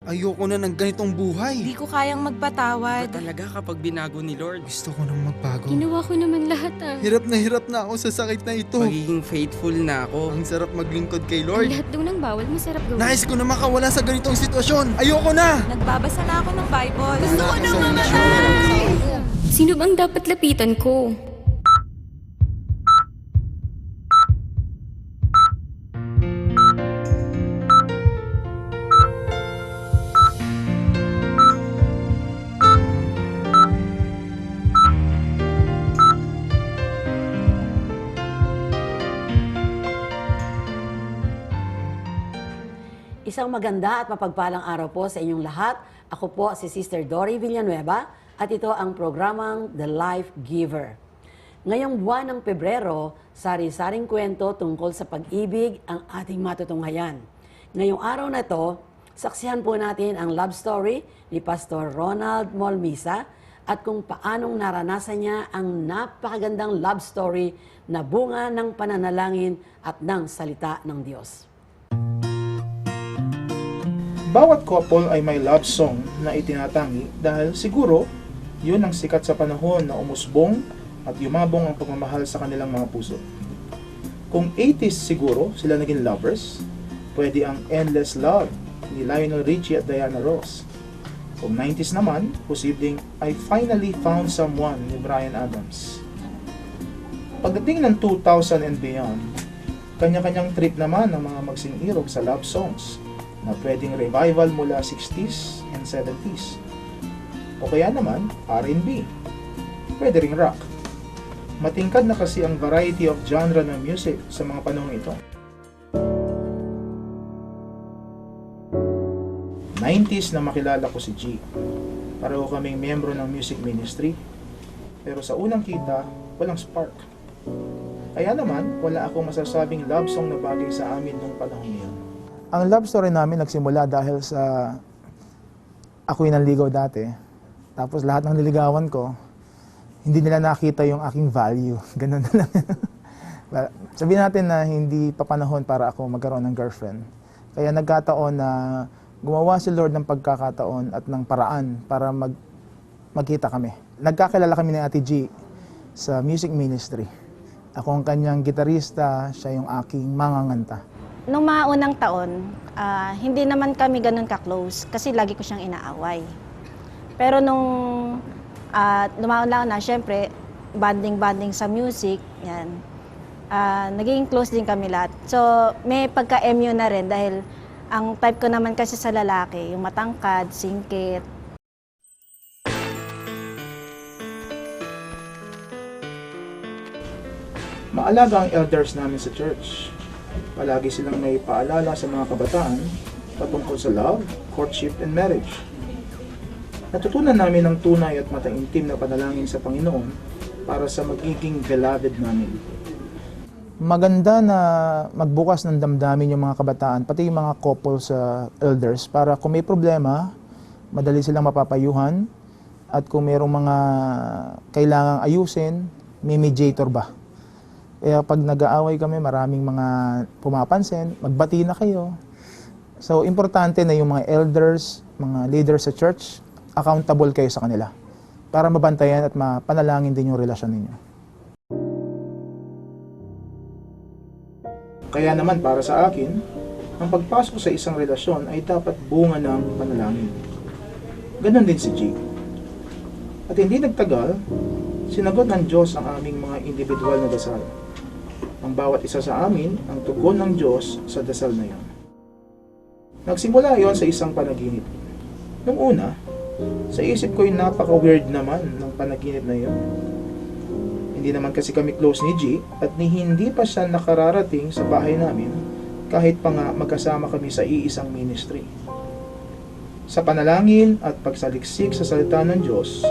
Ayoko na ng ganitong buhay. Di ko kayang magpatawad. Talaga kapag binago ni Lord, Gusto ko nang magbago. Ginawa ko naman lahat Hirap na ako sa sakit na ito. magiging faithful na ako. Ang sarap maglingkod kay Ang Lord. lahat daw ng bawal masarap gawin. Nais ko na makawala sa ganitong sitwasyon. Ayoko na! Nagbabasa na ako ng Bible. Gusto ko nang mamatay! Sino bang dapat lapitan ko? Isang maganda at mapagpalang araw po sa inyong lahat. Ako po si Sister Dory Villanueva at ito ang programang The Life Giver. Ngayong buwan ng Pebrero, sari-saring kwento tungkol sa pag-ibig ang ating matutunghayan. Ngayong araw na ito, saksihan po natin ang love story ni Pastor Ronald Molmisa at kung paanong naranasan niya ang napakagandang love story na bunga ng pananalangin at ng salita ng Diyos. Bawat couple ay may love song na itinatangi dahil siguro yun ang sikat sa panahon na umusbong at yumabong ang pagmamahal sa kanilang mga puso. Kung 80s siguro sila naging lovers, pwede ang Endless Love ni Lionel Richie at Diana Ross. Kung 90s naman, posibleng I Finally Found Someone ni Bryan Adams. Pagdating ng 2000 and beyond, kanya-kanyang trip naman ng mga magsing-irog sa love songs na pwedeng revival mula 60s and 70s. O kaya naman, R&B. Pwede ring rock. Matingkad na kasi ang variety of genre ng music sa mga panahon ito. 90s na makilala ko si G. Pareho kaming miyembro ng music ministry. Pero sa unang kita, walang spark. Kaya naman, wala akong masasabing love song na bagay sa amin nung panahon niyon. Ang love story namin nagsimula dahil sa ako'y nanligaw dati. Tapos lahat ng niligawan ko, hindi nila nakita yung aking value. Ganun na lang. Well, sabihin natin na hindi pa panahon para ako magkaroon ng girlfriend. Kaya nagkataon na gumawa si Lord ng pagkakataon at ng paraan para magkita kami. Nagkakilala kami ni Ate G sa music ministry. Ako ang kanyang gitarista, siya yung aking manganganta. Nung mga unang taon, hindi naman kami ganun ka-close kasi lagi ko siyang inaaway. Pero nung lumaon na, syempre, banding sa music, yan. Naging close din kami lahat. So, may pagka-MU na rin dahil ang type ko naman kasi sa lalaki, yung matangkad, singkit. Maalaga ang elders namin sa church. Palagi silang may paalala sa mga kabataan patungkol sa love, courtship, and marriage. Natutunan namin ang tunay at mataimtim na panalangin sa Panginoon para sa magiging beloved namin. Maganda na magbukas ng damdamin yung mga kabataan, pati yung mga couple sa elders, para kung may problema, madali silang mapapayuhan, at kung mayroong mga kailangang ayusin, may mediator ba? Kaya pag nag-aaway kami, maraming mga pumapansin, magbati na kayo. So, importante na yung mga elders, mga leaders sa church, accountable kayo sa kanila para mabantayan at mapanalangin din yung relasyon ninyo. Kaya naman para sa akin, ang pagpasok sa isang relasyon ay dapat bunga ng panalangin. Ganon din si G. At hindi nagtagal, sinagot ng Diyos ang aming mga individual na dasal. Ang bawat isa sa amin ang tugon ng Diyos sa dasal na iyon. Nagsimula iyon sa isang panaginip. Nung una, sa isip ko'y napaka-weird naman ng panaginip na iyon. Hindi naman kasi kami close ni G at hindi pa siya nakararating sa bahay namin kahit pa nga magkasama kami sa iisang ministry. Sa panalangin at pagsaliksik sa salita ng Diyos,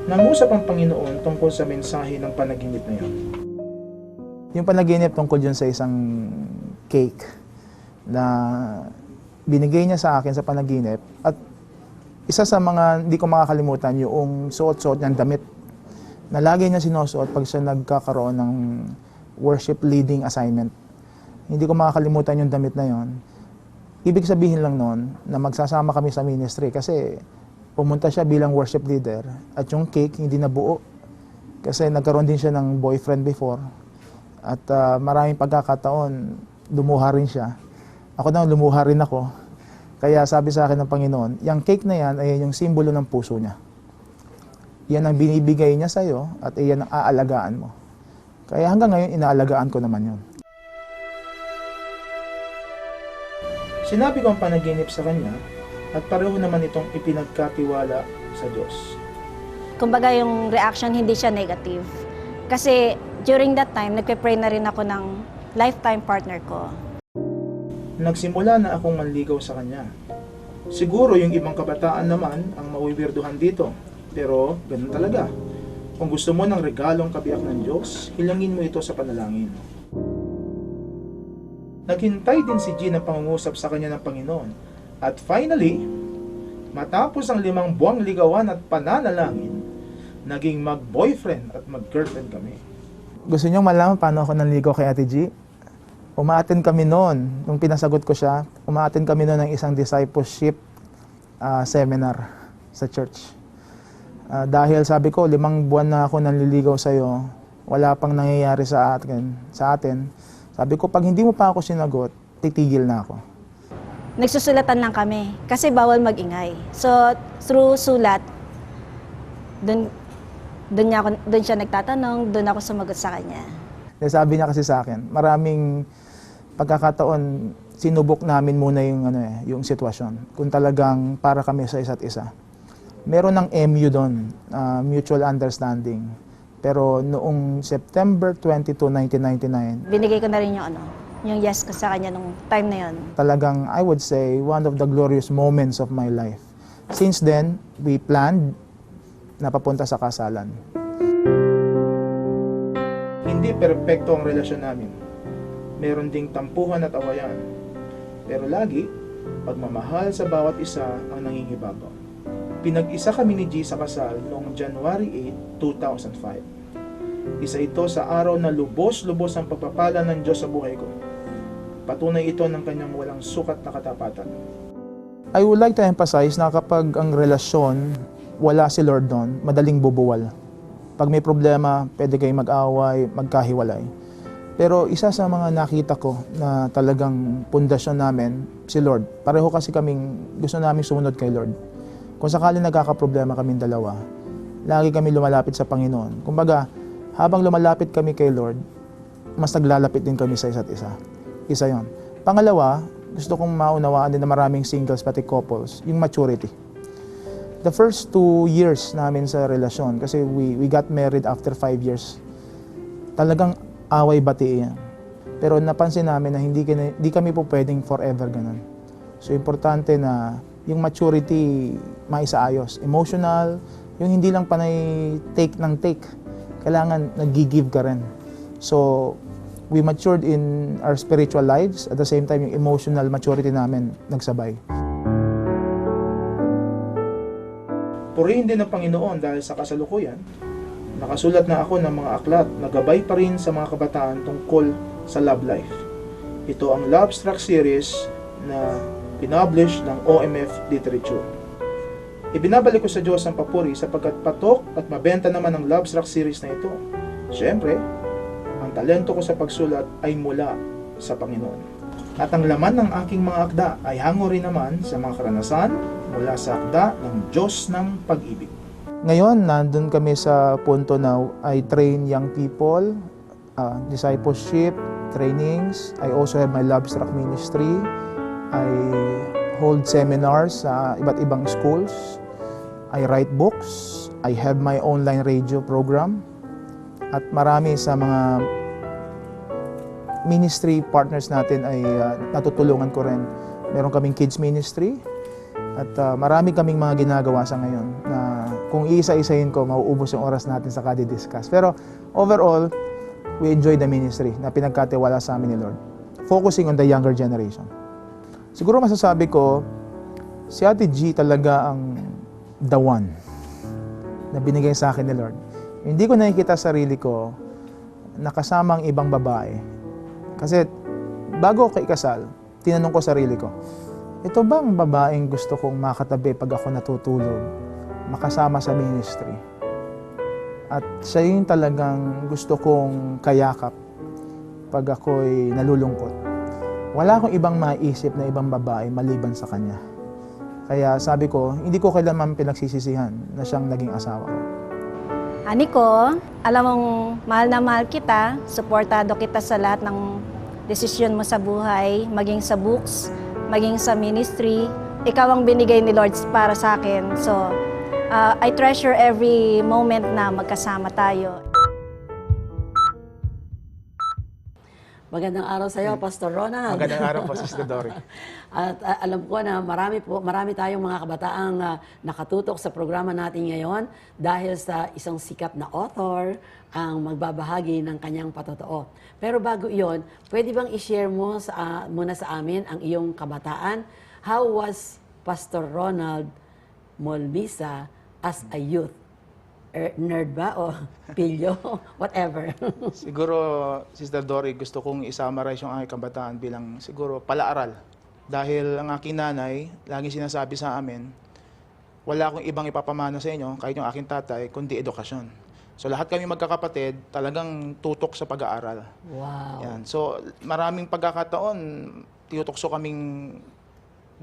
nangusap ang Panginoon tungkol sa mensahe ng panaginip na iyon. Yung panaginip tungkol dyan sa isang cake na binigay niya sa akin sa panaginip at isa sa mga hindi ko makakalimutan yung suot-suot niyang damit na lagi niya sinusuot pag siya nagkakaroon ng worship leading assignment. Hindi ko makakalimutan yung damit na yon. Ibig sabihin lang noon na magsasama kami sa ministry kasi pumunta siya bilang worship leader at yung cake hindi nabuo kasi nagkaroon din siya ng boyfriend before at maraming pagkakataon lumuha rin siya. Ako na lumuha rin ako. Kaya sabi sa akin ng Panginoon, yung cake na yan ay yung simbolo ng puso niya. Yan ang binibigay niya sa'yo at iyan ang aalagaan mo. Kaya hanggang ngayon, inaalagaan ko naman yun. Sinabi ko ang panaginip sa kanya at pareho naman itong ipinagkatiwala sa Diyos. Kumbaga yung reaction hindi siya negative. Kasi during that time, nagpe-pray na rin ako ng lifetime partner ko. Nagsimula na akong manligaw sa kanya. Siguro yung ibang kabataan naman ang mauwirduhan dito. Pero ganun talaga. Kung gusto mo ng regalong kabiyak ng Diyos, hilangin mo ito sa panalangin. Naghintay din si G ng pangungusap sa kanya ng Panginoon. At finally, matapos ang 5 buwang ligawan at pananalangin, naging mag-boyfriend at mag-girlfriend kami. Gusto niyo malaman paano ako nanligaw kay Ate G? Umaattend kami noon, nung pinasagot ko siya, umaattend kami noon ng isang discipleship seminar sa church. Dahil sabi ko, 5 buwan na ako nanliligaw sa'yo, wala pang nangyayari sa atin. Sabi ko, pag hindi mo pa ako sinagot, titigil na ako. Nagsusulatan lang kami kasi bawal mag-ingay. So, through sulat, doon siya nagtatanong, doon ako sumagot sa kanya. Sabi niya kasi sa akin, maraming pagkakataon, sinubok namin muna yung sitwasyon. Kung talagang para kami sa isa't isa. Meron ng MU doon, mutual understanding. Pero noong September 22, 1999, Binigay ko na rin yung yes ko sa kanya nung time na yon. talagang, I would say, one of the glorious moments of my life. Since then, we planned na papunta sa kasalan. Hindi perpekto ang relasyon namin. Meron ding tampuhan at awayan. Pero lagi, pagmamahal sa bawat isa ang nangingibabaw. Pinag-isa kami ni G sa kasal noong January 8, 2005. Isa ito sa araw na lubos-lubos ang pagpapala ng Diyos sa buhay ko. Patunay ito ng kanyang walang sukat na katapatan. I would like to emphasize na kapag ang relasyon, wala si Lord doon, madaling bubuwal. Pag may problema, pwede kayong mag-away, magkahiwalay. Pero isa sa mga nakita ko na talagang pundasyon namin, si Lord. Pareho kasi gusto namin sumunod kay Lord. Kung sakali nagkakaproblema kaming dalawa, lagi kami lumalapit sa Panginoon. Kumbaga, habang lumalapit kami kay Lord, mas naglalapit din kami sa isa't isa. Isa yon. Pangalawa, gusto kong maunawaan din na maraming singles pati couples, yung maturity. The first 2 years namin sa relasyon, kasi we got married after 5 years, talagang away-bati yan. Pero napansin namin na hindi kami po pwedeng forever ganun. So, importante na yung maturity maisaayos. Emotional, yung hindi lang panay take ng take. Kailangan nag-give ka rin. So, we matured in our spiritual lives. At the same time, yung emotional maturity namin nagsabay. Purihin din ng Panginoon dahil sa kasalukuyan, nakasulat na ako ng mga aklat na gabay pa rin sa mga kabataan tungkol sa love life. Ito ang Love Struck series na pinublish ng OMF Literature. Ibinabalik ko sa Diyos ang papuri sapagkat patok at mabenta naman ang Love Struck series na ito. Siyempre, ang talento ko sa pagsulat ay mula sa Panginoon. At ang laman ng aking mga akda ay hango rin naman sa mga karanasan mula sa akda ng Diyos ng pag-ibig. Ngayon, nandun kami sa punto na I train young people, discipleship, trainings. I also have my Love Struck ministry. I hold seminars sa iba't ibang schools. I write books. I have my online radio program. At marami sa mga ministry partners natin ay natutulungan ko rin. Meron kaming kids ministry. At marami kaming mga ginagawa sa ngayon na kung iisa-isahin ko, mauubos yung oras natin sa kadi-discuss. Pero overall, we enjoy the ministry na pinagkatiwala sa amin ni Lord. Focusing on the younger generation. Siguro masasabi ko, si Ate G talaga ang the one na binigay sa akin ni Lord. Hindi ko nakikita sarili ko nakasama ang ibang babae. Kasi bago ako ikasal, tinanong ko sarili ko, ito bang babaeng gusto kong makatabi pag ako natutulog, makasama sa ministry? At siya yung talagang gusto kong kayakap pag ako'y nalulungkot. Wala akong ibang maisip na ibang babae maliban sa kanya. Kaya sabi ko, hindi ko kailanman pinagsisisihan na siyang naging asawa ko. Ani ko, alam mong mahal na mahal kita, suportado kita sa lahat ng desisyon mo sa buhay, maging sa books, maging sa ministry. Ikaw ang binigay ni Lord para sa akin. So, I treasure every moment na magkasama tayo. Magandang araw sa iyo, Pastor Ronald. Magandang araw po, Sister Dory. At alam ko na marami tayong mga kabataang nakatutok sa programa natin ngayon dahil sa isang sikat na author ang magbabahagi ng kanyang patotoo. Pero bago iyon, pwede bang i-share mo muna sa amin ang iyong kabataan? How was Pastor Ronald Molmisa as a youth? Nerd ba o pilyo? Whatever. Siguro, Sister Dory, gusto kong i-summarize yung aking kabataan bilang siguro palaaral. Dahil ang aking nanay, laging sinasabi sa amin, wala akong ibang ipapamana sa inyo, kahit yung aking tatay, kundi edukasyon. So lahat kami magkakapatid, talagang tutok sa pag-aaral. Wow. Yan. So maraming pagkakataon, tinutokso kaming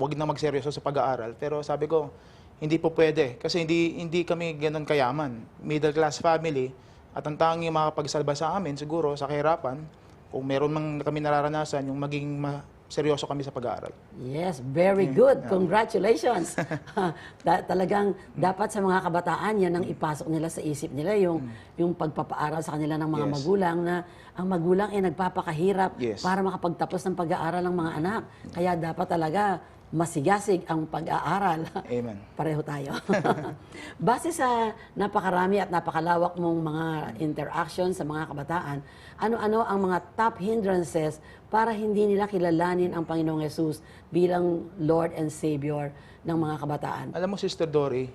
wag na magseryoso sa pag-aaral. Pero sabi ko, hindi po pwede. Kasi hindi kami ganun kayaman. Middle class family. At ang tanging makapagsalba sa amin, siguro, sa kahirapan, kung meron mang kami nararanasan, yung maging seryoso kami sa pag-aaral. Yes, very good. Congratulations. Talagang dapat sa mga kabataan yan ang ipasok nila sa isip nila yung pagpapaaral sa kanila ng mga Yes. magulang na ang magulang ay nagpapakahirap Yes. para makapagtapos ng pag-aaral ng mga anak. Kaya dapat talaga masigasig ang pag-aaral. Amen. Pareho tayo. Base sa napakarami at napakalawak mong mga interaction sa mga kabataan, ano-ano ang mga top hindrances para hindi nila kilalanin ang Panginoong Yesus bilang Lord and Savior ng mga kabataan? Alam mo, Sister Dory,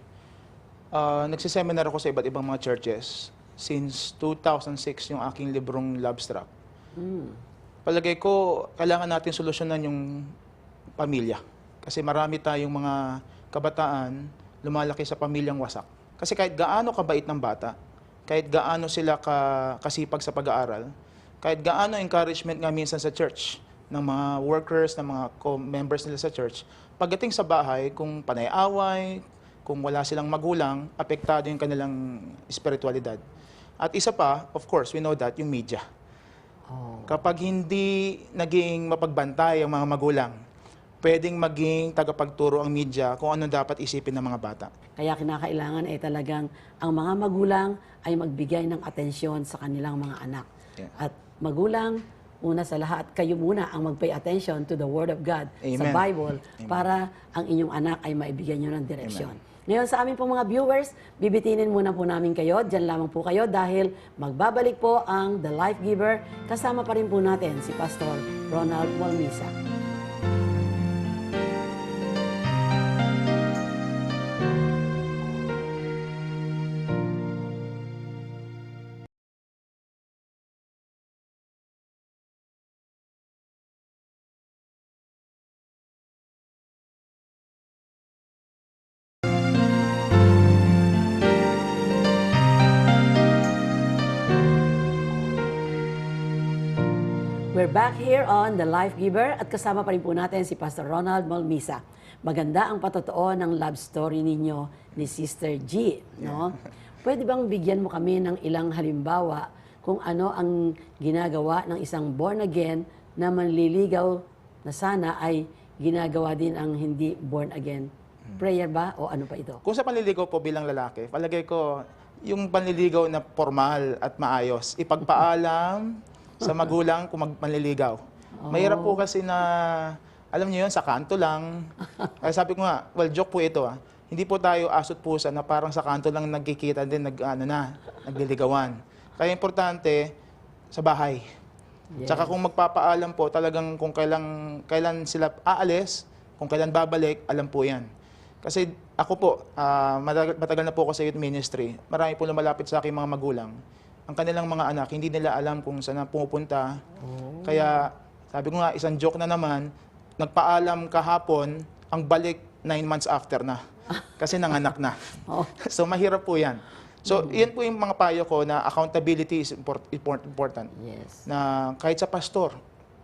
nagsiseminar ako sa iba't ibang mga churches since 2006 yung aking librong Love Struck. Palagay ko, kailangan natin solusyonan yung pamilya. Kasi marami tayong mga kabataan lumalaki sa pamilyang wasak. Kasi kahit gaano kabait ng bata, kahit gaano sila kasipag sa pag-aaral, kahit gaano encouragement nga minsan sa church ng mga workers, ng mga members nila sa church, pagdating sa bahay, kung panay-away, kung wala silang magulang, apektado yung kanilang espiritualidad. At isa pa, of course, we know that, yung media. Kapag hindi naging mapagbantay ang mga magulang, pwedeng maging tagapagturo ang media kung ano dapat isipin ng mga bata. Kaya kinakailangan ay talagang ang mga magulang ay magbigay ng atensyon sa kanilang mga anak. Yeah. At magulang, una sa lahat, kayo muna ang mag-pay attention to the Word of God sa Amen. Bible Amen. para ang inyong anak ay maibigyan nyo ng direksyon. Ngayon sa aming pong mga viewers, bibitinin muna po namin kayo. Diyan lamang po kayo dahil magbabalik po ang The Life Giver. Kasama pa rin po natin si Pastor Ronald Molmisa. We're back here on The Life Giver at kasama pa rin po natin si Pastor Ronald Molmisa. Maganda ang patotoo ng love story ninyo ni Sister G. No? Pwede bang bigyan mo kami ng ilang halimbawa kung ano ang ginagawa ng isang born again na manliligaw na sana ay ginagawa din ang hindi born again? Prayer ba o ano pa ito? Kung sa panliligaw po bilang lalaki, palagay ko yung panliligaw na formal at maayos, ipagpaalam sa magulang kung manliligaw. Mahirap po kasi na, alam niyo yun, sa kanto lang. Kaya sabi ko nga, well, joke po ito. Hindi po tayo asot pusa na parang sa kanto lang nagkikita din, nagliligawan. Kaya importante, sa bahay. Yes. Tsaka kung magpapaalam po, talagang kung kailan sila aalis, kung kailan babalik, alam po yan. Kasi ako po, matagal na po ako sa youth ministry. Marami po lumalapit sa aking mga magulang. Ang kanilang mga anak, hindi nila alam kung saan pupunta. Kaya sabi ko nga, isang joke na naman, nagpaalam kahapon ang balik 9 months after na. Kasi nanganak na. Oh. So mahirap po yan. So yan po yung mga payo ko na accountability is important. Yes. Na kahit sa pastor,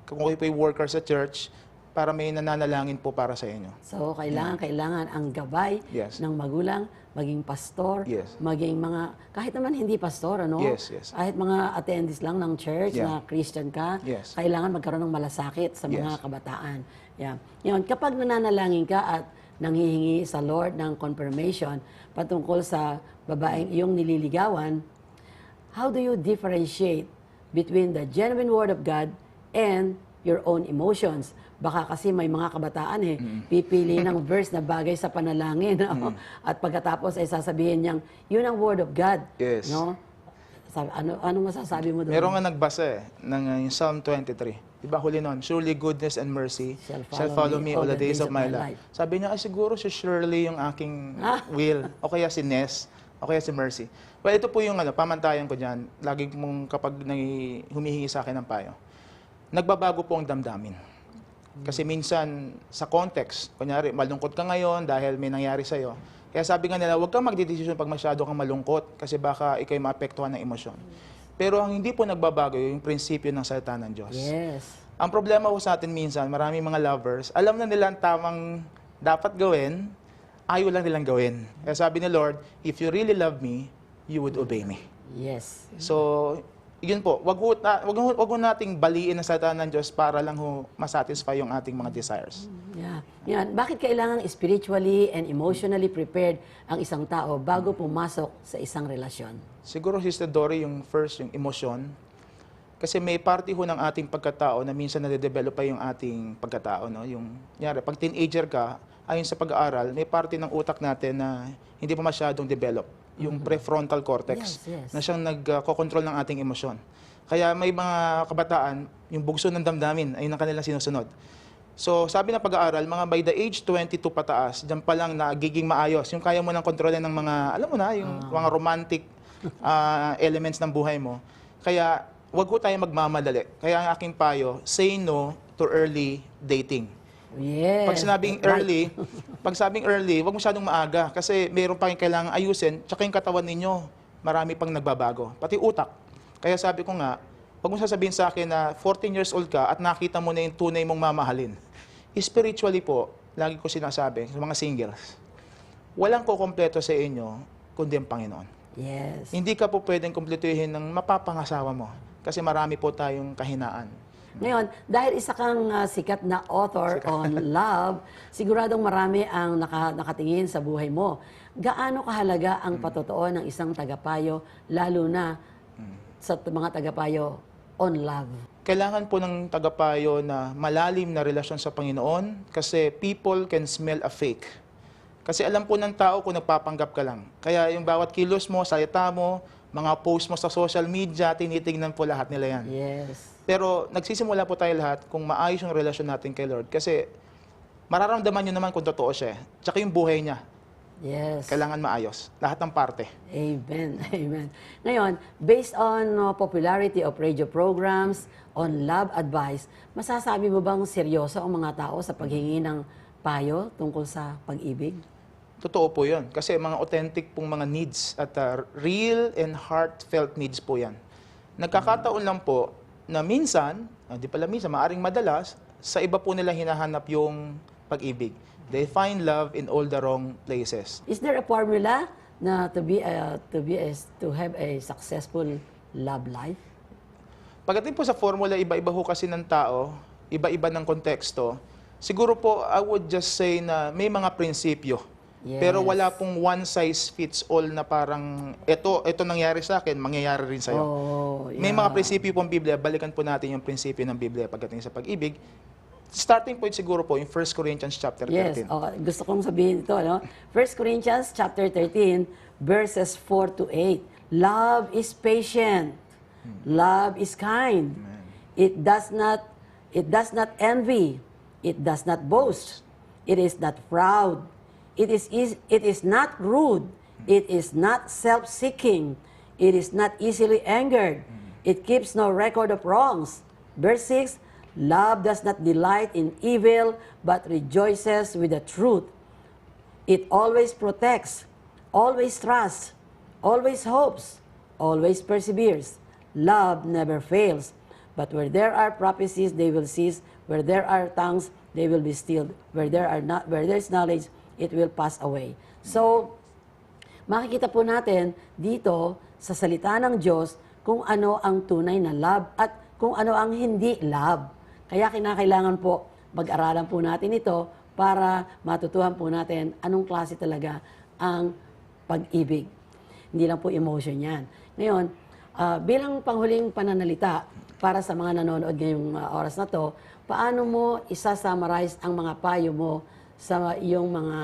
kung kayo po yung worker sa church, para may nananalangin po para sa inyo. So, kailangan ang gabay Yes. ng magulang, maging pastor, Yes. maging mga, kahit naman hindi pastor, ano? Yes, yes. Kahit mga attendees lang ng church Yeah. na Christian ka, Yes. kailangan magkaroon ng malasakit sa mga Yes. kabataan. Yeah. Yun, kapag nananalangin ka at nanghihingi sa Lord ng confirmation patungkol sa babaeng iyong nililigawan, how do you differentiate between the genuine Word of God and your own emotions? Baka kasi may mga kabataan pipili ng verse na bagay sa panalangin. No? At pagkatapos ay sasabihin niyang, yun ang Word of God. Yes. No? Anong masasabi mo doon? Meron nga nagbasa ng yung Psalm 23. Diba huli nun? Surely goodness and mercy shall follow me all the days of my life. Sabi niya, siguro si Shirley yung aking will. O kaya si Ness. O kaya si Mercy. Well, ito po yung pamantayan ko dyan. Lagi mong kapag humihingi sa akin ng payo. Nagbabago po ang damdamin. Kasi minsan, sa context, kunyari, malungkot ka ngayon dahil may nangyari sa'yo. Kaya sabi nga nila, huwag kang magdidesisyon pag masyado kang malungkot kasi baka ikaw'y maapektuhan ng emosyon. Pero ang hindi po nagbabago yung prinsipyo ng salita ng Diyos. Yes. Ang problema po sa atin minsan, maraming mga lovers, alam na nila ang tamang dapat gawin, ayaw lang nilang gawin. Kaya sabi ni Lord, if you really love me, you would obey me. Yes. So, yun po, wag ho nating baliin ang salita ng Diyos para lang ho masatisfy yung ating mga desires. Yeah. Yan. Bakit kailangan spiritually and emotionally prepared ang isang tao bago pumasok sa isang relasyon? Siguro, Sister Dory, yung first, yung emosyon. Kasi may party ho ng ating pagkatao na minsan nade-develop pa yung ating pagkatao. No? Yung, nyari, pag teenager ka, ayon sa pag-aaral, may party ng utak natin na hindi pa masyadong develop. Yung prefrontal cortex Yes, yes. na siyang nagkokontrol ng ating emosyon. Kaya may mga kabataan, yung bugso ng damdamin, ayun ang kanilang sinusunod. So, sabi ng pag-aaral, mga by the age 22 pataas, dyan pa lang nagiging maayos. Yung kaya mo nang kontrolin ng mga, alam mo na, yung mga romantic elements ng buhay mo. Kaya, wag ko tayo magmamadali. Kaya ang aking payo, say no to early dating. Yes. Pag sinabing early, wag masyadong maaga kasi mayroon pa kayong kailangan ayusin, tsaka yung katawan ninyo, marami pang nagbabago, pati utak. Kaya sabi ko nga, wag mo sasabihin sa akin na 14 years old ka at nakita mo na yung tunay mong mamahalin. Spiritually po, lagi ko sinasabi sa mga singles, walang kukompleto sa inyo kundi ang Panginoon. Yes. Hindi ka po pwedeng kumpletuhin ng mapapangasawa mo kasi marami po tayong kahinaan. Ngayon, dahil isa kang sikat na author on love, siguradong marami ang nakatingin sa buhay mo. Gaano kahalaga ang patotoo ng isang tagapayo, lalo na sa mga tagapayo on love? Kailangan po ng tagapayo na malalim na relasyon sa Panginoon kasi people can smell a fake. Kasi alam po ng tao kung nagpapanggap ka lang. Kaya yung bawat kilos mo, salita mo, mga post mo sa social media, tinitingnan po lahat nila yan. Yes. Pero nagsisimula po tayo lahat kung maayos yung relasyon natin kay Lord. Kasi mararamdaman nyo naman kung totoo siya. Tsaka yung buhay niya, Yes. kailangan maayos. Lahat ng parte. Amen. Amen. Ngayon, based on popularity of radio programs, on love advice, masasabi mo bang seryoso ang mga tao sa paghingi ng payo tungkol sa pag-ibig? Totoo po yun. Kasi mga authentic pong mga needs at real and heartfelt needs po yan. Nagkakataon lang po na minsan, di pala minsan, maaring madalas, sa iba po nila hinahanap yung pag-ibig. They find love in all the wrong places. Is there a formula na to have a successful love life? Pagdating po sa formula, iba-iba ho kasi ng tao, iba-iba ng konteksto. Siguro po, I would just say na may mga prinsipyo. Yes. Pero wala pong one size fits all na parang ito nangyari sa akin, mangyayari rin sa'yo. Oh, yeah. May mga prinsipyo pong Biblia, balikan po natin yung prinsipyo ng Biblia pagdating sa pag-ibig. Starting point siguro po yung 1 Corinthians chapter 13. Yes, gusto kong sabihin ito, no? 1 Corinthians chapter 13, verses 4 to 8. Love is patient. Love is kind. It does not envy. It does not boast. It is not proud. It is not rude. It is not self-seeking. It is not easily angered. It keeps no record of wrongs. Verse 6, Love does not delight in evil, but rejoices with the truth. It always protects, always trusts, always hopes, always perseveres. Love never fails. But where there are prophecies, they will cease. Where there are tongues, they will be stilled. Where there is knowledge, it will pass away. So, makikita po natin dito sa salita ng Diyos kung ano ang tunay na love at kung ano ang hindi love. Kaya kinakailangan po mag-aralan po natin ito para matutuhan po natin anong klase talaga ang pag-ibig. Hindi lang po emotion yan. Ngayon, bilang panghuling pananalita para sa mga nanonood ngayong oras na to, paano mo isa-summarize ang mga payo mo sa iyong mga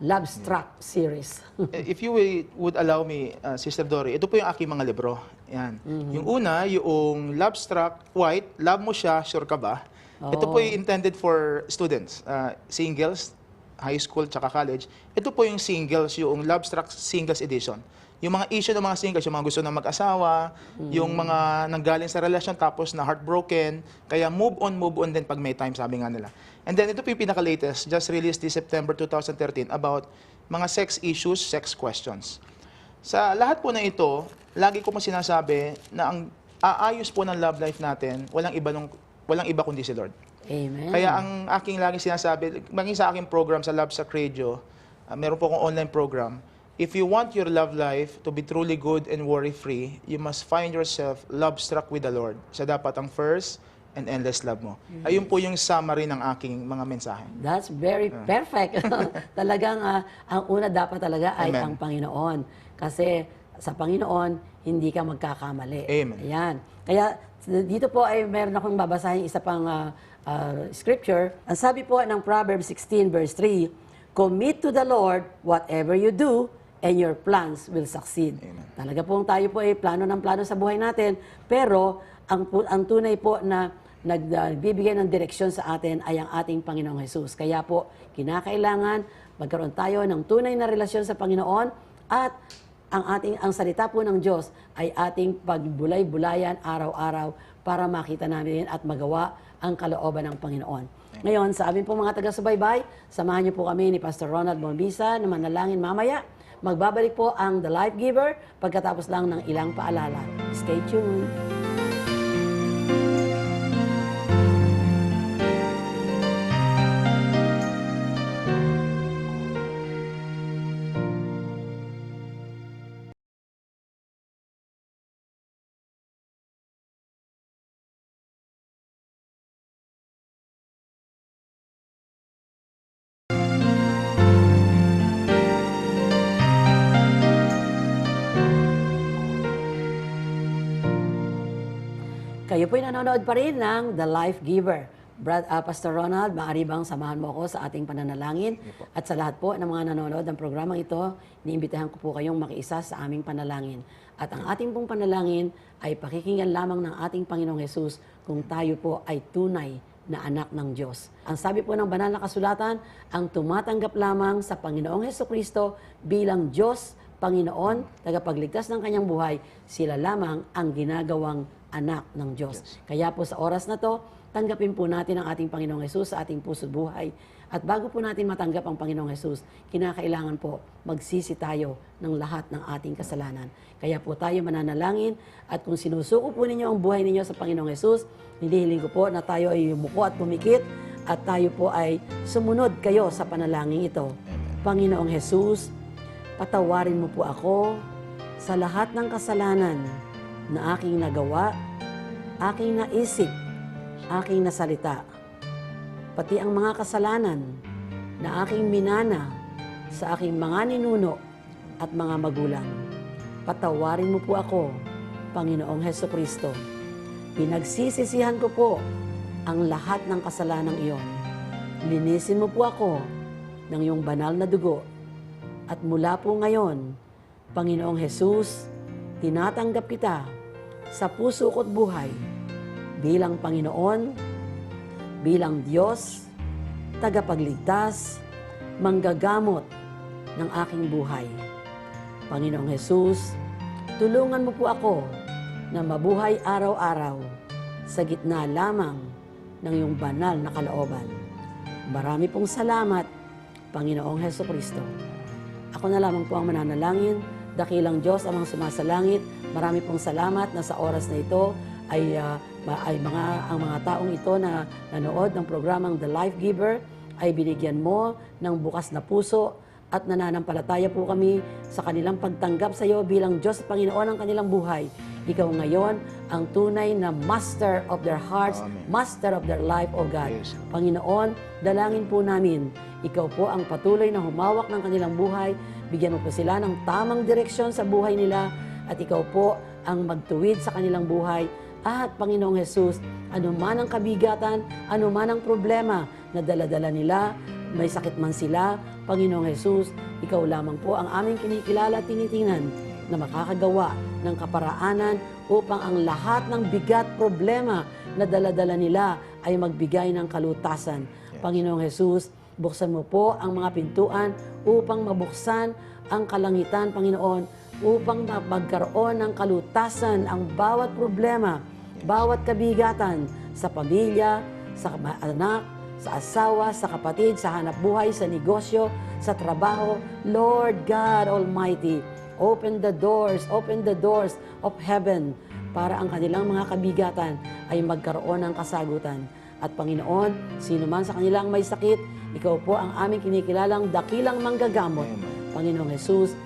love struck series? If you would allow me, Sister Dory, ito po yung aking mga libro. Yan. Yung una, yung Love Struck White, love mo siya, sure ka ba? Ito po yung intended for students, singles, high school, tsaka college. Ito po yung singles, yung Love Struck Singles Edition. Yung mga issue ng mga singles, yung mga gusto na mag-asawa, yung mga nanggaling sa relasyon tapos na heartbroken, kaya move on din pag may time, sabi nga nila. And then ito po yung pinaka-latest, just released this September 2013, about mga sex issues, sex questions. Sa lahat po na ito, lagi ko po sinasabi na ang aayos po ng love life natin, walang iba kundi si Lord. Amen. Kaya ang aking lagi sinasabi, maging sa aking program sa Love Sac Radio, meron po akong online program. If you want your love life to be truly good and worry-free, you must find yourself love-struck with the Lord. Siya dapat ang first and endless love mo. Ayun po yung summary ng aking mga mensahe. That's very perfect. Talagang ang una dapat talaga ay Amen. ang Panginoon. Kasi sa Panginoon, hindi ka magkakamali. Amen. Ayan. Kaya dito po ay meron akong babasahin isa pang scripture. Ang sabi po ng Proverbs 16 verse 3, "Commit to the Lord whatever you do, and your plans will succeed." Amen. Talaga po tayo po ay plano ng plano sa buhay natin, pero ang tunay po na nagbibigay ng direksyon sa atin ay ang ating Panginoong Hesus. Kaya po, kinakailangan magkaroon tayo ng tunay na relasyon sa Panginoon at ang salita po ng Diyos ay ating pagbulay-bulayan araw-araw para makita namin at magawa ang kalooban ng Panginoon. Ngayon, sa amin po mga taga-subaybay, samahan niyo po kami ni Pastor Ronald Bombisa na manalangin mamaya. Magbabalik po ang The Life Giver pagkatapos lang ng ilang paalala. Stay tuned. Kayo po'y nanonood pa rin ng The Life Giver. Pastor Ronald, maaari bang samahan mo ako sa ating pananalangin? At sa lahat po ng mga nanonood ng programang ito, niimbitahan ko po kayong makiisa sa aming panalangin. At ang ating pong panalangin ay pakikinggan lamang ng ating Panginoong Hesus kung tayo po ay tunay na anak ng Diyos. Ang sabi po ng banal na kasulatan, ang tumatanggap lamang sa Panginoong Hesukristo bilang Diyos, Panginoon, tagapagligtas ng kanyang buhay, sila lamang ang ginagawang anak ng Diyos. Kaya po sa oras na to, tanggapin po natin ang ating Panginoong Hesus sa ating puso't buhay. At bago po natin matanggap ang Panginoong Hesus, kinakailangan po magsisi tayo ng lahat ng ating kasalanan. Kaya po tayo mananalangin at kung sinusuko po ninyo ang buhay ninyo sa Panginoong Hesus, hinihiling ko po na tayo ay yumuko at pumikit at tayo po ay sumunod kayo sa panalangin ito. Panginoong Hesus, patawarin mo po ako sa lahat ng kasalanan na aking nagawa, aking naisip, aking nasalita, pati ang mga kasalanan na aking minana sa aking mga ninuno at mga magulang. Patawarin mo po ako, Panginoong Hesukristo. Pinagsisisihan ko po ang lahat ng kasalanang iyon. Linisin mo po ako ng iyong banal na dugo. At mula po ngayon, Panginoong Hesus, tinatanggap kita sa puso ko't buhay bilang Panginoon, bilang Diyos, tagapagligtas, manggagamot ng aking buhay. Panginoong Hesus, tulungan mo po ako na mabuhay araw-araw sa gitna lamang ng iyong banal na kalooban. Marami pong salamat, Panginoong Hesukristo. Ako na lamang po ang mananalangin, dakilang Diyos amang sumasalangit. Marami pong salamat na sa oras na ito ay ang mga taong ito na nanood ng programang The Life Giver ay binigyan mo ng bukas na puso at nananampalataya po kami sa kanilang pagtanggap sa iyo bilang Diyos at Panginoon ng kanilang buhay. Ikaw ngayon ang tunay na master of their hearts, master of their life, O God. Panginoon, dalangin po namin, ikaw po ang patuloy na humawak ng kanilang buhay, bigyan mo po sila ng tamang direksyon sa buhay nila, at ikaw po ang magtuwid sa kanilang buhay. At Panginoong Jesus, anuman ang kabigatan, anuman ang problema na dala-dala nila, may sakit man sila, Panginoong Jesus, ikaw lamang po ang aming kinikilala at tinitingnan na makakagawa ng kaparaanan upang ang lahat ng bigat problema na dala-dala nila ay magbigay ng kalutasan. Panginoong Jesus, buksan mo po ang mga pintuan upang mabuksan ang kalangitan, Panginoon, upang magkaroon ng kalutasan ang bawat problema, bawat kabigatan sa pamilya, sa anak, sa asawa, sa kapatid, sa hanap buhay, sa negosyo, sa trabaho. Lord God Almighty, open the doors of heaven para ang kanilang mga kabigatan ay magkaroon ng kasagutan. At Panginoon, sino man sa kanilang may sakit, ikaw po ang aming kinikilalang dakilang manggagamot. Panginoong Jesus,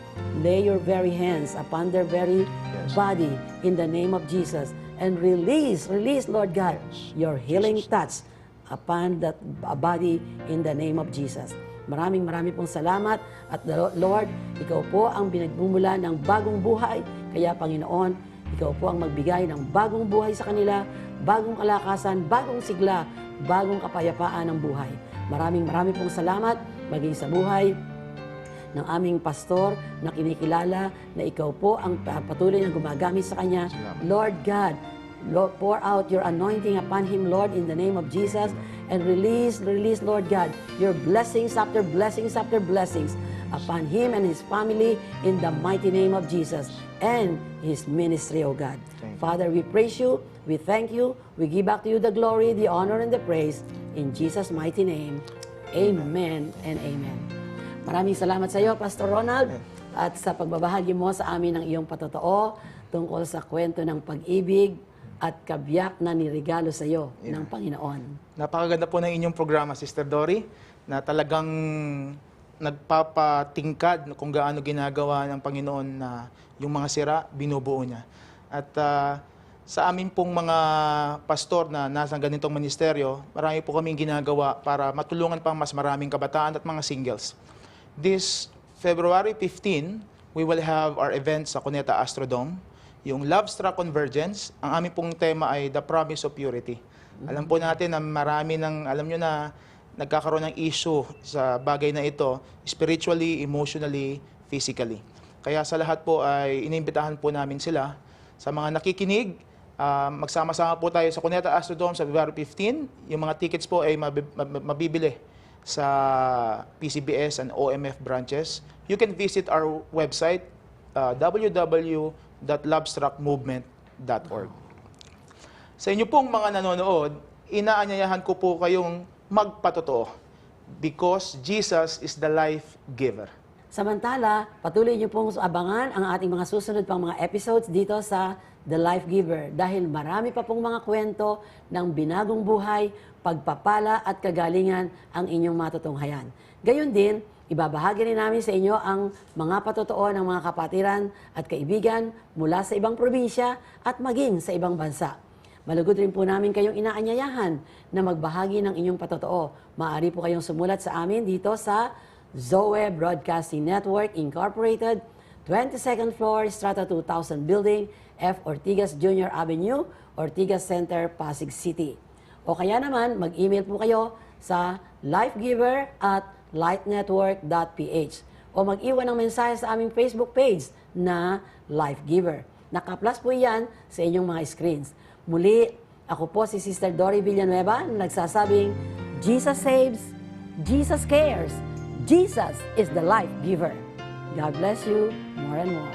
lay your very hands upon their very body in the name of Jesus and release, Lord God, your healing touch upon that body in the name of Jesus. Maraming pong salamat at Lord, ikaw po ang binagmumula ng bagong buhay. Kaya Panginoon, ikaw po ang magbigay ng bagong buhay sa kanila, bagong kalakasan, bagong sigla, bagong kapayapaan ng buhay. Maraming pong salamat maging sa buhay ng aming pastor na kinikilala na ikaw po ang patuloy na gumagamit sa kanya. Lord God, Lord, pour out your anointing upon him, Lord, in the name of Jesus, and release, Lord God, your blessings after blessings after blessings upon him and his family in the mighty name of Jesus and his ministry, O God. Father, we praise you, we thank you, we give back to you the glory, the honor, and the praise in Jesus' mighty name. Amen and amen. Maraming salamat sa iyo, Pastor Ronald, at sa pagbabahagi mo sa amin ng iyong patotoo tungkol sa kwento ng pag-ibig at kabiyak na nirigalo sa iyo ng Panginoon. Napakaganda po ng inyong programa, Sister Dory, na talagang nagpapatingkad kung gaano ginagawa ng Panginoon na yung mga sira, binubuo niya. At sa amin pong mga pastor na nasa ganitong ministeryo, marami po kaming ginagawa para matulungan pang mas maraming kabataan at mga singles. This February 15, we will have our event sa Cuneta Astrodome, yung Love Struck Convergence. Ang aming pong tema ay The Promise of Purity. Alam po natin na marami alam nyo na nagkakaroon ng issue sa bagay na ito, spiritually, emotionally, physically. Kaya sa lahat po ay inimbitahan po namin sila. Sa mga nakikinig, magsama-sama po tayo sa Cuneta Astrodome sa February 15. Yung mga tickets po ay mabibili sa PCBS and OMF branches. You can visit our website, www.lovestruckmovement.org. Sa inyo pong mga nanonood, inaanyayahan ko po kayong magpatotoo because Jesus is the life giver. Samantala, patuloy niyo pong abangan ang ating mga susunod pang mga episodes dito sa The Life Giver dahil marami pa pong mga kwento ng binagong buhay, pagpapala at kagalingan ang inyong matutunghayan. Gayon din, ibabahagi rin namin sa inyo ang mga patotoo ng mga kapatiran at kaibigan mula sa ibang probinsya at maging sa ibang bansa. Malugod rin po namin kayong inaanyayahan na magbahagi ng inyong patotoo. Maaari po kayong sumulat sa amin dito sa Zoe Broadcasting Network Incorporated, 22nd floor, Strata 2000 Building, F. Ortigas Jr. Avenue, Ortigas Center, Pasig City. O kaya naman, mag-email po kayo sa lifegiver@lightnetwork.ph o mag-iwan ng mensahe sa aming Facebook page na Life Giver. Naka-plus po yan sa inyong mga screens. Muli, ako po si Sister Dory Villanueva na nagsasabing, Jesus saves, Jesus cares, Jesus is the life giver. God bless you more and more.